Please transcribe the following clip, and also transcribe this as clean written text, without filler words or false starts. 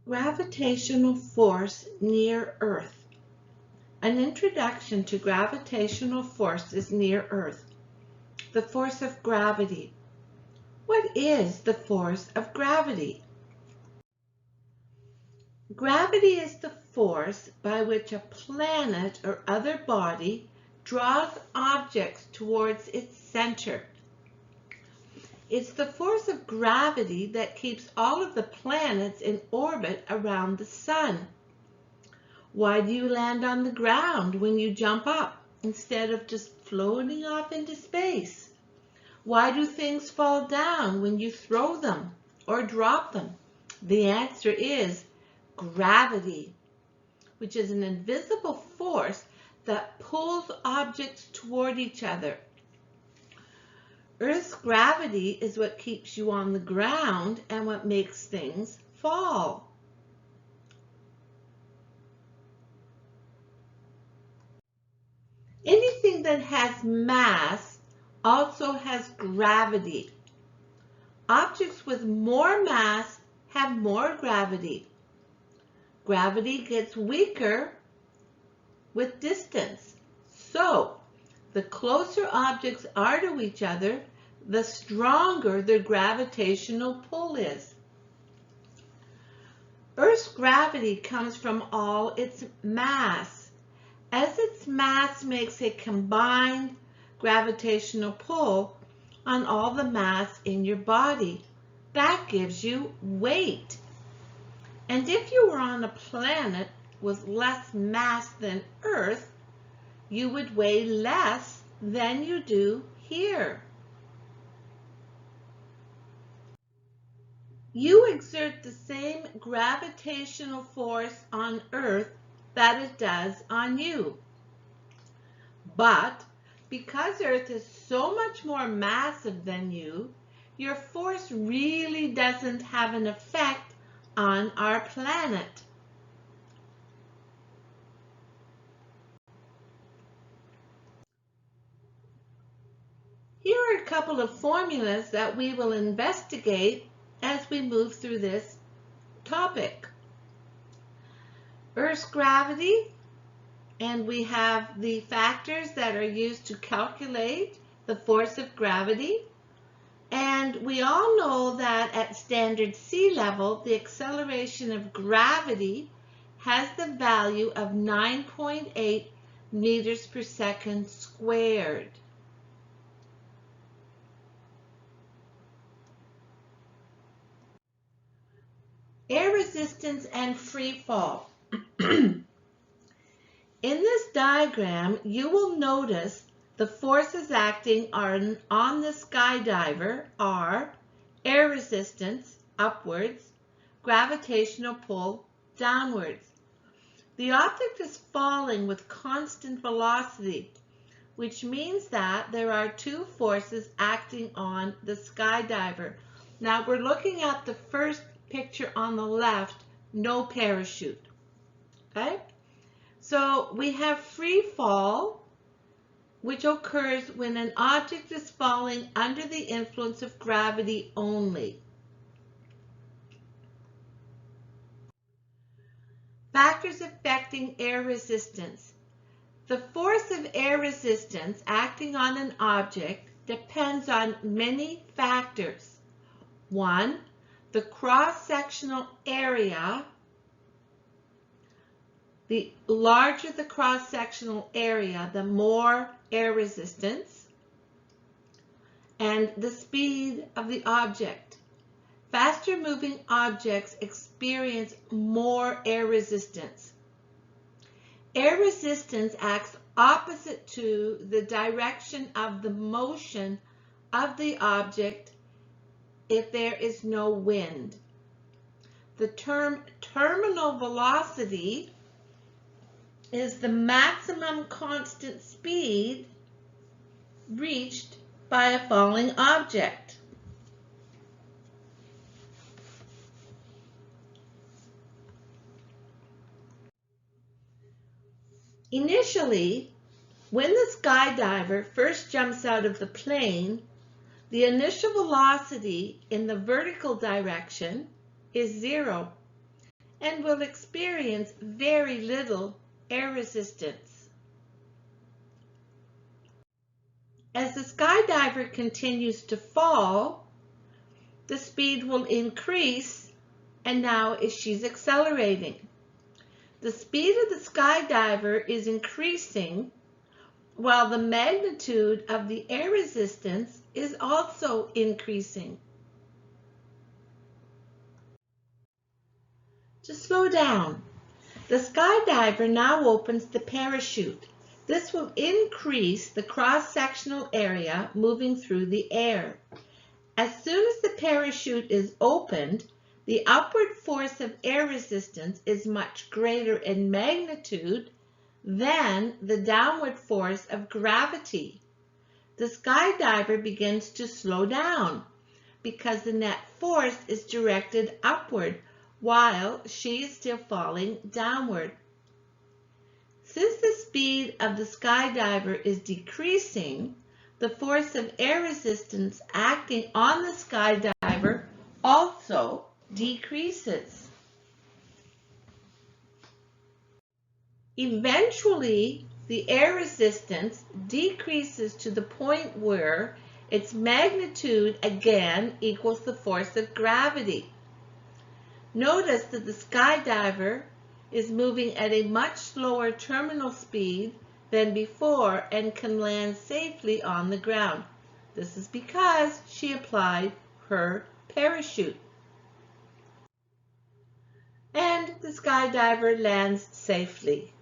Gravitational force near Earth. An introduction to gravitational forces near Earth. The force of gravity. What is the force of gravity? Gravity is the force by which a planet or other body draws objects towards its center. It's the force of gravity that keeps all of the planets in orbit around the sun. Why do you land on the ground when you jump up instead of just floating off into space? Why do things fall down when you throw them or drop them? The answer is gravity, which is an invisible force that pulls objects toward each other. Earth's gravity is what keeps you on the ground and what makes things fall. Anything that has mass also has gravity. Objects with more mass have more gravity. Gravity gets weaker with distance. So, the closer objects are to each other, the stronger their gravitational pull is. Earth's gravity comes from all its mass. As its mass makes a combined gravitational pull on all the mass in your body, that gives you weight. And if you were on a planet with less mass than Earth, you would weigh less than you do here. You exert the same gravitational force on Earth that it does on you. But because Earth is so much more massive than you, your force really doesn't have an effect on our planet. Here are a couple of formulas that we will investigate as we move through this topic. Earth's gravity, and we have the factors that are used to calculate the force of gravity. And we all know that at standard sea level, the acceleration of gravity has the value of 9.8 meters per second squared. Air resistance and free fall. In this diagram, you will notice the forces acting on the skydiver are air resistance, upwards, gravitational pull, downwards. The object is falling with constant velocity, which means that there are two forces acting on the skydiver. Now we're looking at the first picture on the left, no parachute. Okay? So we have free fall, which occurs when an object is falling under the influence of gravity only. Factors affecting air resistance. The force of air resistance acting on an object depends on many factors. 1, the cross-sectional area. The larger the cross-sectional area, the more air resistance, and the speed of the object. Faster moving objects experience more air resistance. Air resistance acts opposite to the direction of the motion of the object if there is no wind. The term terminal velocity is the maximum constant speed reached by a falling object. Initially, when the skydiver first jumps out of the plane, the initial velocity in the vertical direction is 0, and will experience very little air resistance. As the skydiver continues to fall, the speed will increase, and now she's accelerating. The speed of the skydiver is increasing while the magnitude of the air resistance is also increasing. To slow down, the skydiver now opens the parachute. This will increase the cross-sectional area moving through the air. As soon as the parachute is opened, the upward force of air resistance is much greater in magnitude than the downward force of gravity. The skydiver begins to slow down because the net force is directed upward while she is still falling downward. Since the speed of the skydiver is decreasing, the force of air resistance acting on the skydiver also decreases. Eventually, the air resistance decreases to the point where its magnitude again equals the force of gravity. Notice that the skydiver is moving at a much slower terminal speed than before and can land safely on the ground. This is because she applied her parachute. And the skydiver lands safely.